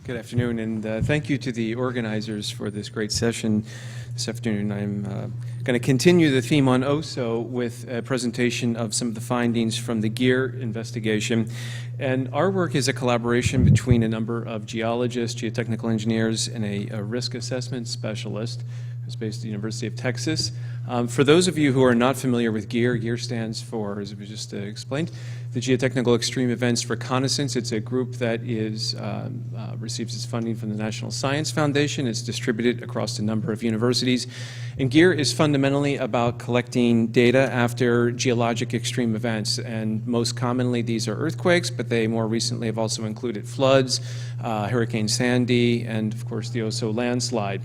Good afternoon, and thank you to the organizers for this great session this afternoon. I'm going to continue the theme on Oso with a presentation of some of the findings from the GEER investigation. And our work is a collaboration between a number of geologists, geotechnical engineers, and a risk assessment specialist who's based at the University of Texas. For those of you who are not familiar with GEER, GEER stands for, as we just explained, the Geotechnical Extreme Events Reconnaissance. It's a group that receives its funding from the National Science Foundation. It's distributed across a number of universities. And GEER is fundamentally about collecting data after geologic extreme events. And most commonly, these are earthquakes, but they more recently have also included floods, Hurricane Sandy, and of course the Oso Landslide.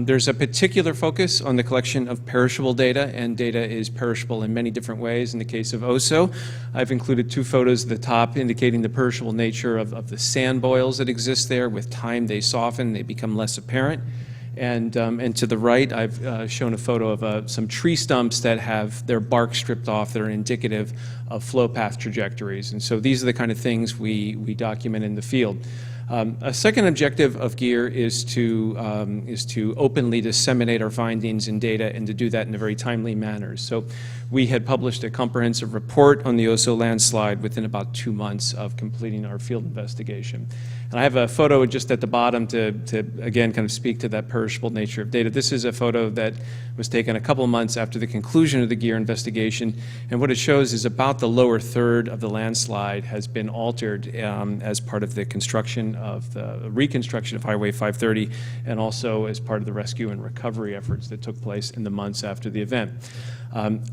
There's a particular focus on the collection of perishable data, and data is perishable in many different ways. In the case of Oso, I've included two photos at the top indicating the perishable nature of the sand boils that exist there. With time, they soften, they become less apparent. And to the right, I've shown a photo of some tree stumps that have their bark stripped off that are indicative of flow path trajectories. And so these are the kind of things we document in the field. A second objective of GEER is to openly disseminate our findings and data, and to do that in a very timely manner. So we had published a comprehensive report on the Oso landslide within about 2 months of completing our field investigation. And I have a photo just at the bottom to again kind of speak to that perishable nature of data. This is a photo that was taken a couple of months after the conclusion of the GEER investigation, and what it shows is about the lower third of the landslide has been altered as part of the construction of the reconstruction of Highway 530, and also as part of the rescue and recovery efforts that took place in the months after the event.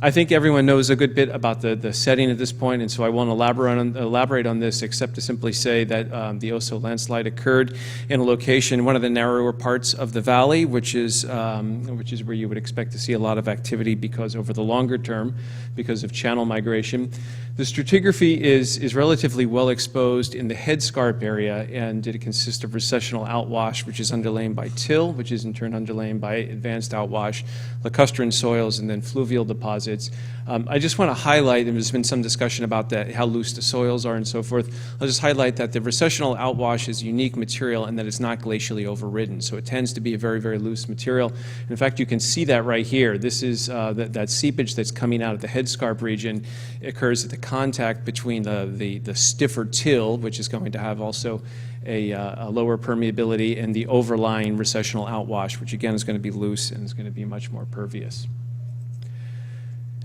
I think everyone knows a good bit about the setting at this point, and so I won't elaborate on this except to simply say that the Oso landslide occurred in a location, one of the narrower parts of the valley, which is where you would expect to see a lot of activity because over the longer term, because of channel migration. The stratigraphy is relatively well exposed in the headscarp area, and it consists of recessional outwash, which is underlain by till, which is in turn underlain by advanced outwash, lacustrine soils, and then fluvial deposits. I just want to highlight, and there's been some discussion about that, how loose the soils are and so forth. I'll just highlight that the recessional outwash is a unique material and that it's not glacially overridden. So it tends to be a very, very loose material. In fact, you can see that right here. This is that seepage that's coming out of the headscarp region. It occurs at the contact between the stiffer till, which is going to have also a lower permeability, and the overlying recessional outwash, which again is going to be loose and is going to be much more pervious.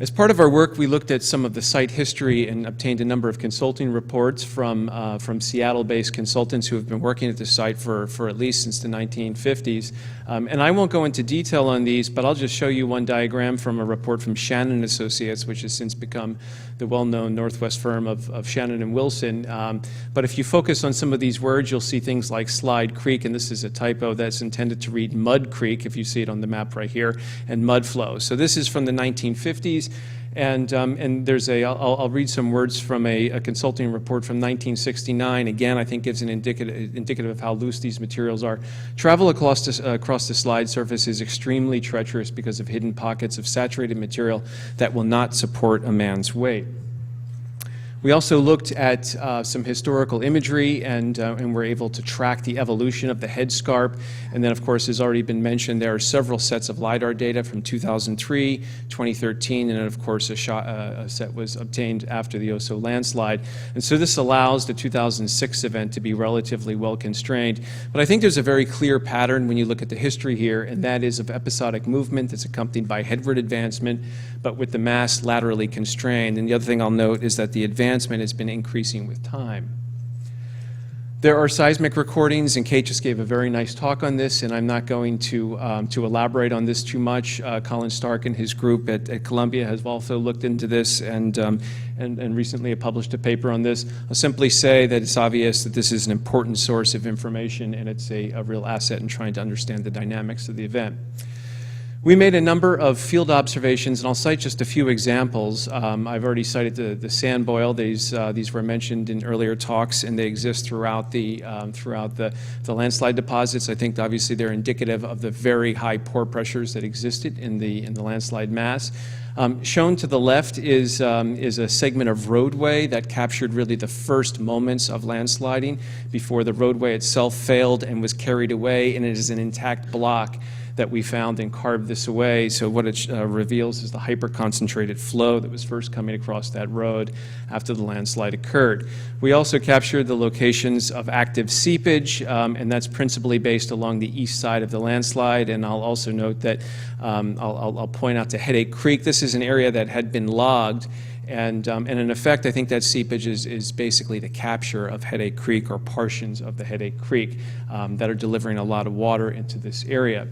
As part of our work, we looked at some of the site history and obtained a number of consulting reports from Seattle-based consultants who have been working at the site for at least since the 1950s. And I won't go into detail on these, but I'll just show you one diagram from a report from Shannon Associates, which has since become the well-known Northwest firm of Shannon and Wilson. But if you focus on some of these words, you'll see things like Slide Creek, and this is a typo that's intended to read Mud Creek, if you see it on the map right here, and Mud Flow. So this is from the 1950s. And there's I'll read some words from a consulting report from 1969. Again, I think gives an indicative of how loose these materials are. Travel across the slide surface is extremely treacherous because of hidden pockets of saturated material that will not support a man's weight. We also looked at some historical imagery and were able to track the evolution of the headscarp. And then, of course, as already been mentioned, there are several sets of lidar data from 2003, 2013, and then, of course, a set was obtained after the Oso landslide. And so this allows the 2006 event to be relatively well constrained. But I think there's a very clear pattern when you look at the history here, and that is of episodic movement that's accompanied by headward advancement, but with the mass laterally constrained. And the other thing I'll note is that the advancement has been increasing with time. There are seismic recordings, and Kate just gave a very nice talk on this, and I'm not going to elaborate on this too much. Colin Stark and his group at Columbia has also looked into this and recently published a paper on this. I'll simply say that it's obvious that this is an important source of information, and it's a real asset in trying to understand the dynamics of the event. We made a number of field observations, and I'll cite just a few examples. I've already cited the sand boil. These were mentioned in earlier talks, and they exist throughout the landslide deposits. I think obviously they're indicative of the very high pore pressures that existed in the landslide mass. Shown to the left is a segment of roadway that captured really the first moments of landsliding before the roadway itself failed and was carried away, and it is an intact block that we found and carved this away. So what it reveals is the hyper-concentrated flow that was first coming across that road after the landslide occurred. We also captured the locations of active seepage, and that's principally based along the east side of the landslide. And I'll also note that I'll point out to Headache Creek. This is an area that had been logged, and in effect, I think that seepage is basically the capture of Headache Creek or portions of the Headache Creek that are delivering a lot of water into this area.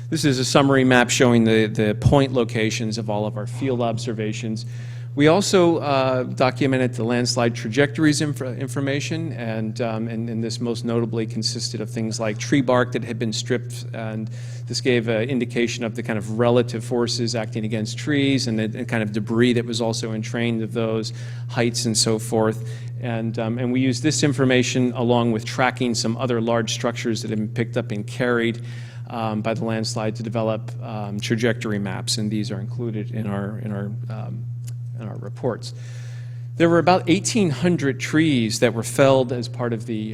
This is a summary map showing the point locations of all of our field observations. We also documented the landslide trajectories information, and this most notably consisted of things like tree bark that had been stripped, and this gave an indication of the kind of relative forces acting against trees and the kind of debris that was also entrained of those, heights and so forth. And we used this information along with tracking some other large structures that had been picked up and carried by the landslide to develop trajectory maps, and these are included in our reports. There were about 1,800 trees that were felled as part of the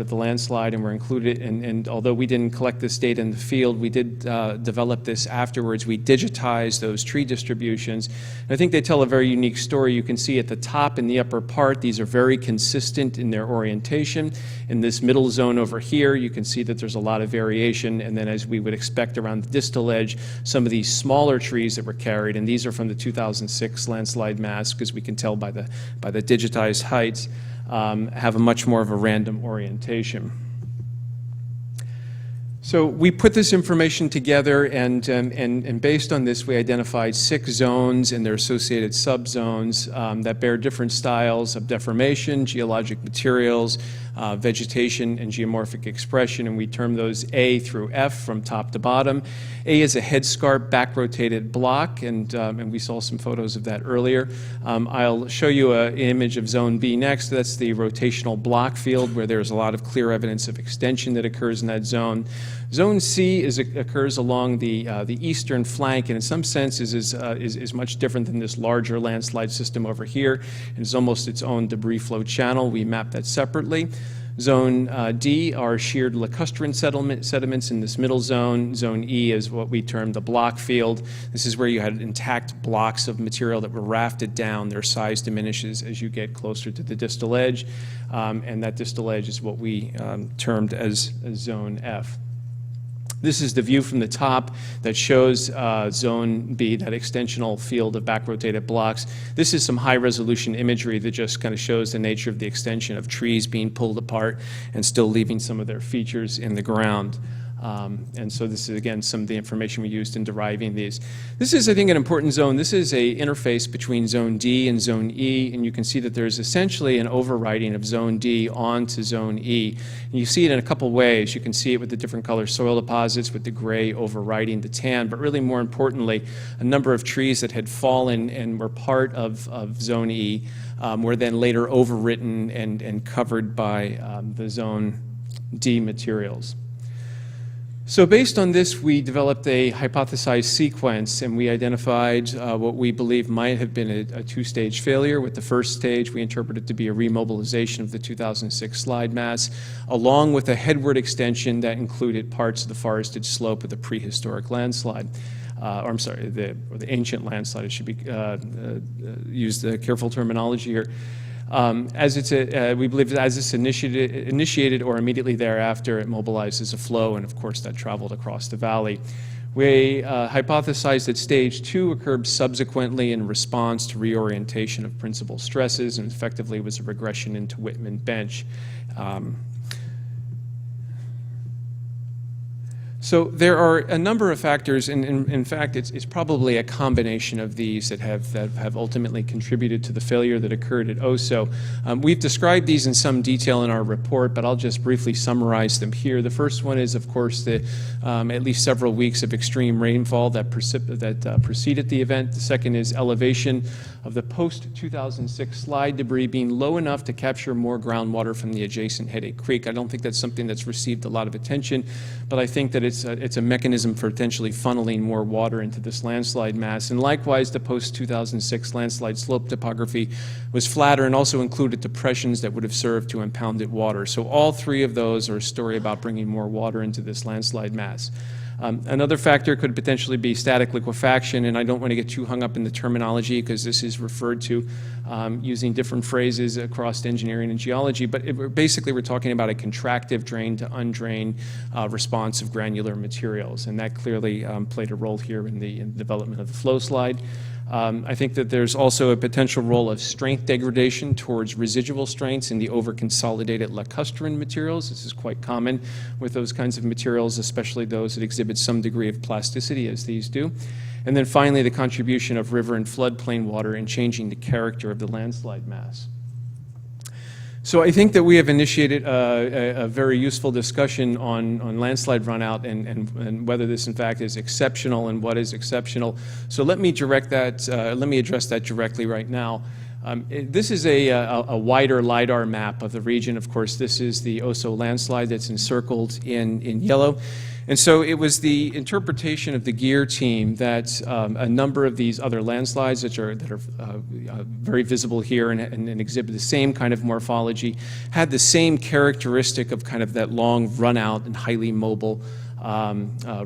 landslide and were included. And although we didn't collect this data in the field, we did develop this afterwards. We digitized those tree distributions. And I think they tell a very unique story. You can see at the top in the upper part, these are very consistent in their orientation. In this middle zone over here, you can see that there's a lot of variation. And then, as we would expect around the distal edge, some of these smaller trees that were carried, and these are from the 2006 landslide mass, because we can tell by the digitized heights, have a much more of a random orientation. So we put this information together, and based on this, we identified 6 zones and their associated subzones that bear different styles of deformation, geologic materials, vegetation, and geomorphic expression, and we term those A through F from top to bottom. A is a headscarp back-rotated block, and we saw some photos of that earlier. I'll show you an image of Zone B next. That's the rotational block field, where there's a lot of clear evidence of extension that occurs in that zone. Zone C occurs along the eastern flank, and in some sense is much different than this larger landslide system over here. It's almost its own debris flow channel. We map that separately. Zone D are sheared lacustrine sediments in this middle zone. Zone E is what we term the block field. This is where you had intact blocks of material that were rafted down. Their size diminishes as you get closer to the distal edge, and that distal edge is what we termed as Zone F. This is the view from the top that shows Zone B, that extensional field of back-rotated blocks. This is some high-resolution imagery that just kind of shows the nature of the extension of trees being pulled apart and still leaving some of their features in the ground. And so this is, again, some of the information we used in deriving these. This is, I think, an important zone. This is an interface between Zone D and Zone E, and you can see that there's essentially an overriding of Zone D onto Zone E. And you see it in a couple ways. You can see it with the different color soil deposits, with the gray overriding the tan, but really more importantly, a number of trees that had fallen and were part of Zone E were then later overwritten and covered by the Zone D materials. So based on this, we developed a hypothesized sequence, and we identified what we believe might have been a two-stage failure. With the first stage, we interpreted to be a remobilization of the 2006 slide mass, along with a headward extension that included parts of the forested slope of the prehistoric landslide. Or I'm sorry, the ancient landslide. It should be use the careful terminology here. We believe that as it's initiated or immediately thereafter, it mobilizes a flow, and of course that traveled across the valley. We hypothesized that stage 2 occurred subsequently in response to reorientation of principal stresses, and effectively was a regression into So there are a number of factors, and in fact, it's probably a combination of these that have ultimately contributed to the failure that occurred at Oso. We've described these in some detail in our report, but I'll just briefly summarize them here. The first one is, of course, the at least several weeks of extreme rainfall that preceded the event. The second is elevation of the post-2006 slide debris being low enough to capture more groundwater from the adjacent Headache Creek. I don't think that's something that's received a lot of attention, but I think that it's a mechanism for potentially funneling more water into this landslide mass. And likewise, the post-2006 landslide slope topography was flatter and also included depressions that would have served to impound it water. So all three of those are a story about bringing more water into this landslide mass. Another factor could potentially be static liquefaction, and I don't want to get too hung up in the terminology because this is referred to using different phrases across engineering and geology, but basically we're talking about a contractive drain to undrain response of granular materials, and that clearly played a role here in the development of the flow slide. I think that there's also a potential role of strength degradation towards residual strengths in the over-consolidated lacustrine materials. This is quite common with those kinds of materials, especially those that exhibit some degree of plasticity, as these do. And then finally, the contribution of river and floodplain water in changing the character of the landslide mass. So I think that we have initiated a very useful discussion on landslide runout and whether this in fact is exceptional and what is exceptional. So let me address that directly right now. This is a wider lidar map of the region. Of course, this is the Oso Landslide that's encircled in yellow. And so it was the interpretation of the GEER team that a number of these other landslides that are very visible here and exhibit the same kind of morphology had the same characteristic of kind of that long run out and highly mobile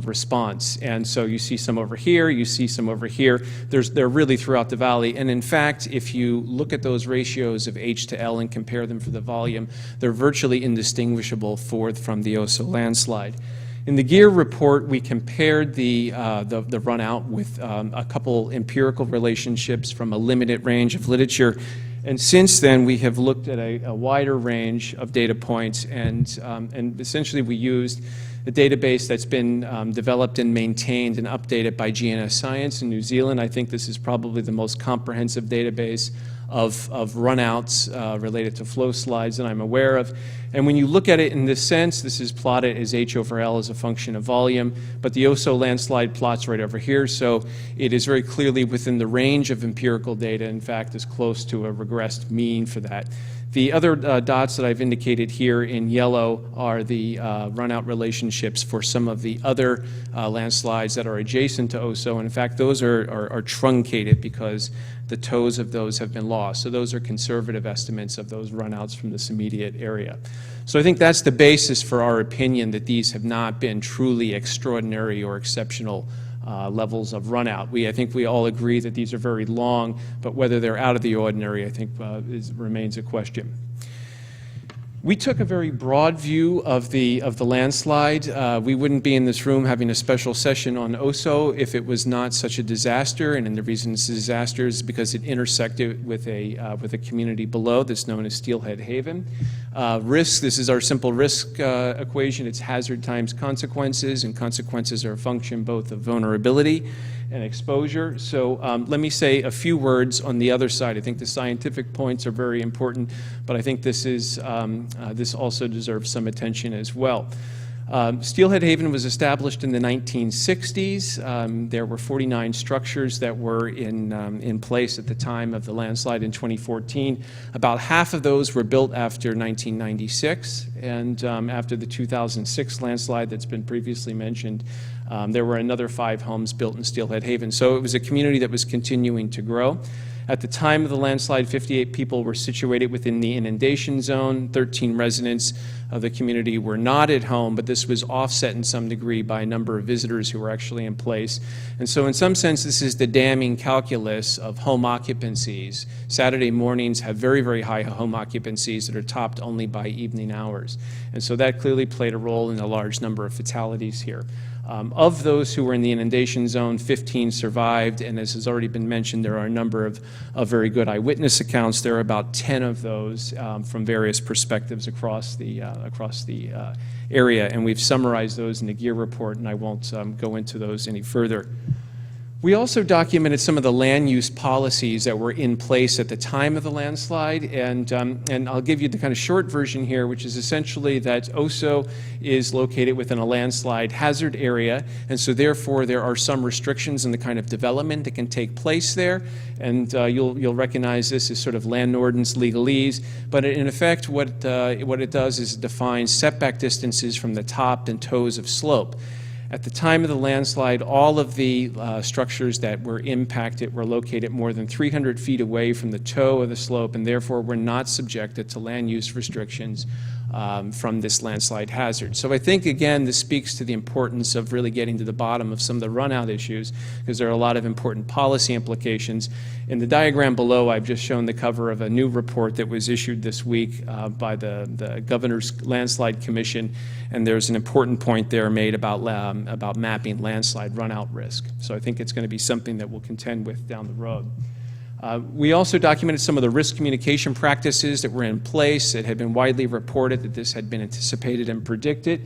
response. And so you see some over here, you see some over here. They're really throughout the valley. And in fact, if you look at those ratios of H to L and compare them for the volume, they're virtually indistinguishable from the Oso landslide. In the GEER report, we compared the run out with a couple empirical relationships from a limited range of literature. And since then, we have looked at a wider range of data points, and essentially we used a database that's been developed and maintained and updated by GNS Science in New Zealand. I think this is probably the most comprehensive database of runouts related to flow slides that I'm aware of. And when you look at it in this sense, this is plotted as H over L as a function of volume, but the Oso landslide plots right over here, so it is very clearly within the range of empirical data, in fact, is close to a regressed mean for that. The other dots that I've indicated here in yellow are the runout relationships for some of the other landslides that are adjacent to Oso. And in fact, those are truncated because the toes of those have been lost. So those are conservative estimates of those runouts from this immediate area. So I think that's the basis for our opinion that these have not been truly extraordinary or exceptional levels of runout. I think we all agree that these are very long, but whether they're out of the ordinary, I think remains a question. We took a very broad view of the landslide. We wouldn't be in this room having a special session on Oso if it was not such a disaster, and the reason it's a disaster is because it intersected with a community below that's known as Steelhead Haven. Risk, this is our simple risk equation. It's hazard times consequences, and consequences are a function both of vulnerability and exposure. So let me say a few words on the other side. I think the scientific points are very important, but I think this also deserves some attention as well. Steelhead Haven was established in the 1960s. There were 49 structures that were in place at the time of the landslide in 2014. About half of those were built after 1996, and after the 2006 landslide that's been previously mentioned, there were another 5 homes built in Steelhead Haven. So it was a community that was continuing to grow. At the time of the landslide, 58 people were situated within the inundation zone. 13 residents of the community were not at home, but this was offset in some degree by a number of visitors who were actually in place. And so in some sense, this is the damning calculus of home occupancies. Saturday mornings have very, very high home occupancies that are topped only by evening hours. And so that clearly played a role in a large number of fatalities here. Of those who were in the inundation zone, 15 survived, and as has already been mentioned, there are a number of very good eyewitness accounts. There are about 10 of those from various perspectives across the area, and we've summarized those in the GEER report, and I won't go into those any further. We also documented some of the land use policies that were in place at the time of the landslide, and I'll give you the kind of short version here, which is essentially that Oso is located within a landslide hazard area, and so therefore there are some restrictions in the kind of development that can take place there, and you'll recognize this as sort of land ordinance legalese, but in effect what it does is it defines setback distances from the top and toes of slope. At the time of the landslide, all of the structures that were impacted were located more than 300 feet away from the toe of the slope, and therefore were not subjected to land use restrictions from this landslide hazard. So I think, again, this speaks to the importance of really getting to the bottom of some of the run-out issues, because there are a lot of important policy implications. In the diagram below, I've just shown the cover of a new report that was issued this week by the Governor's Landslide Commission, and there's an important point there made about mapping landslide run-out risk. So I think it's going to be something that we'll contend with down the road. We also documented some of the risk communication practices that were in place. It had been widely reported that this had been anticipated and predicted.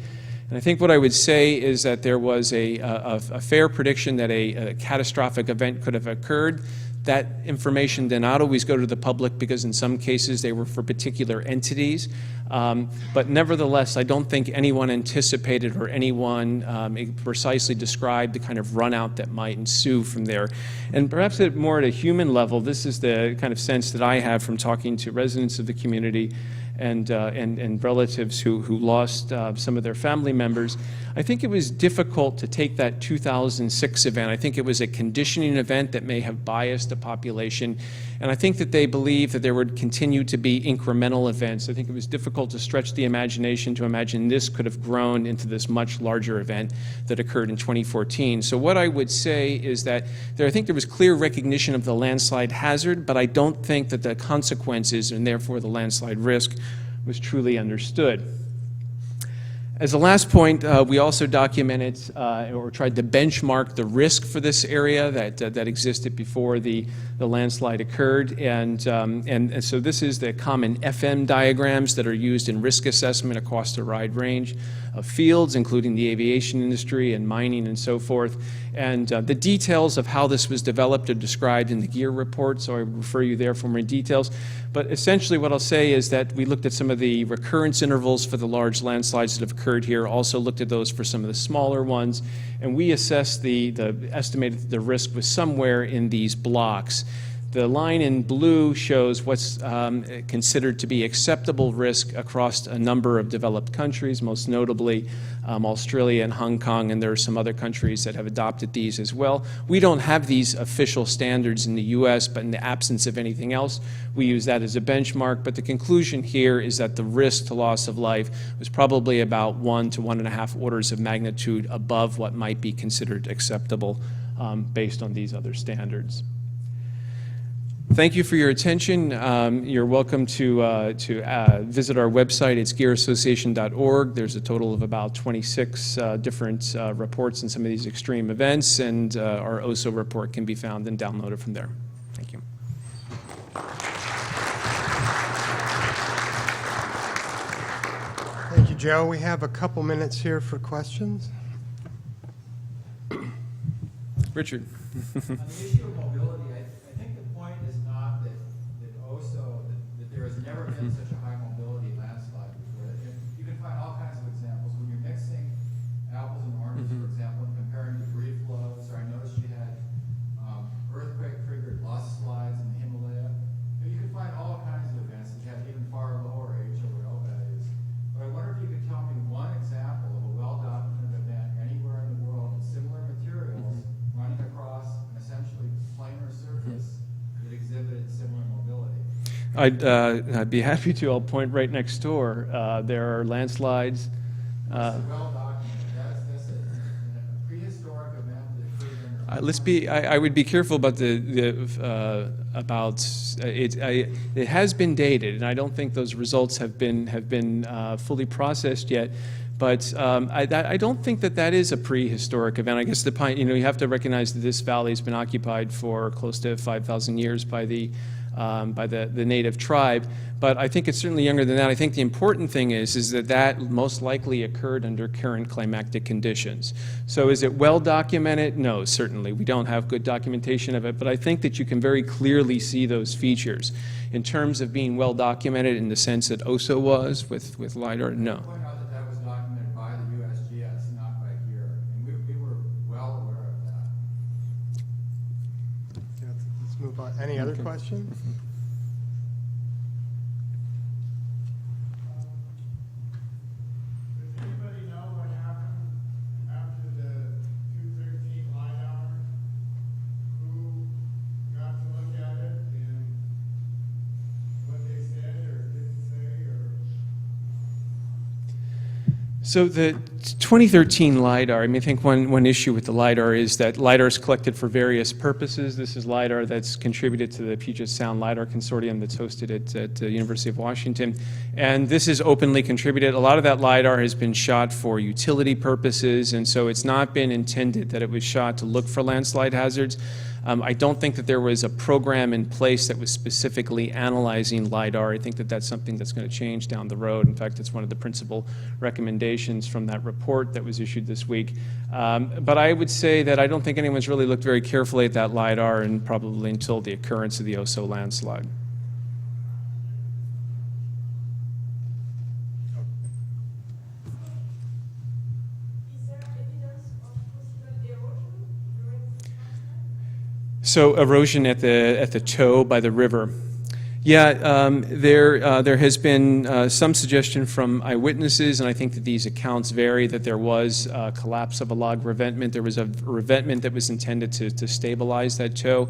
And I think what I would say is that there was a fair prediction that a catastrophic event could have occurred. That information did not always go to the public because in some cases they were for particular entities. But nevertheless, I don't think anyone anticipated or anyone precisely described the kind of run-out that might ensue from there. And perhaps more at a human level, this is the kind of sense that I have from talking to residents of the community and relatives who lost some of their family members. I think it was difficult to take that 2006 event. I think it was a conditioning event that may have biased the population, and I think that they believed that there would continue to be incremental events. I think it was difficult to stretch the imagination to imagine this could have grown into this much larger event that occurred in 2014. So what I would say is that I think there was clear recognition of the landslide hazard, but I don't think that the consequences and therefore the landslide risk was truly understood. As a last point, we also documented or tried to benchmark the risk for this area that existed before the landslide occurred, and so this is the common FM diagrams that are used in risk assessment across a wide range of fields, including the aviation industry and mining and so forth. And the details of how this was developed are described in the GEER report, so I refer you there for more details. But essentially what I'll say is that we looked at some of the recurrence intervals for the large landslides that have occurred here, also looked at those for some of the smaller ones, and we assessed estimated the risk was somewhere in these blocks. The line in blue shows what's considered to be acceptable risk across a number of developed countries, most notably Australia and Hong Kong, and there are some other countries that have adopted these as well. We don't have these official standards in the US, but in the absence of anything else, we use that as a benchmark. But the conclusion here is that the risk to loss of life was probably about 1 to 1.5 orders of magnitude above what might be considered acceptable based on these other standards. Thank you for your attention. You're welcome to visit our website. It's geerassociation.org. There's a total of about 26 different reports on some of these extreme events, and our OSO report can be found and downloaded from there. Thank you. Thank you, Joe. We have a couple minutes here for questions. Richard. On the issue of mobility, I think the point is not that OSO, that there has never been such a high mobility landslide before. You can find all kinds of examples. When you're mixing apples and oranges, for example, and comparing debris flows, or I noticed you had earthquake-triggered loss slides in the Himalaya. You can find all kinds of events that have even far lower HOL values. But I wonder if you could tell me one example of a well-documented event anywhere in the world with similar materials running across an essentially planar surface that exhibited similar mobility. I'd be happy to. I'll point right next door. There are landslides. That's well documented. That's a prehistoric event that occurred in I would be careful about it has been dated, and I don't think those results have been fully processed yet. But I don't think that that is a prehistoric event. I guess you have to recognize that this valley has been occupied for close to 5,000 years by the native tribe. But I think it's certainly younger than that. I think the important thing is that that most likely occurred under current climactic conditions. So is it well documented? No, certainly. We don't have good documentation of it, but I think that you can very clearly see those features. In terms of being well documented in the sense that Oso was with LiDAR, no. Point out that that was documented by the USGS, not by GEER, and we were well aware of that. Yeah, let's move on. Any other questions? Does anybody know what happened after the 213 LiDAR? Who got to look at it and what they said or didn't say or? So the 2013 LiDAR, I mean, I think one issue with the LiDAR is that LiDAR is collected for various purposes. This is LiDAR that's contributed to the Puget Sound LiDAR Consortium that's hosted at the University of Washington. And this is openly contributed. A lot of that LiDAR has been shot for utility purposes, and so it's not been intended that it was shot to look for landslide hazards. I don't think that there was a program in place that was specifically analyzing LiDAR. I think that that's something that's going to change down the road. In fact, it's one of the principal recommendations from that report that was issued this week. But I would say that I don't think anyone's really looked very carefully at that LiDAR, and probably until the occurrence of the Oso landslide. So erosion at the toe by the river. Yeah, there has been some suggestion from eyewitnesses, and I think that these accounts vary, that there was a collapse of a log revetment. There was a revetment that was intended to stabilize that toe.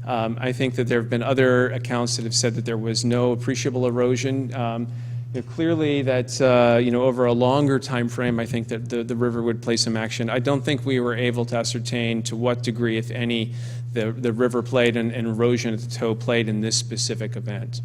I think that there have been other accounts that have said that there was no appreciable erosion. Clearly that, over a longer time frame, I think that the river would play some action. I don't think we were able to ascertain to what degree, if any, the river played and erosion at the toe played in this specific event.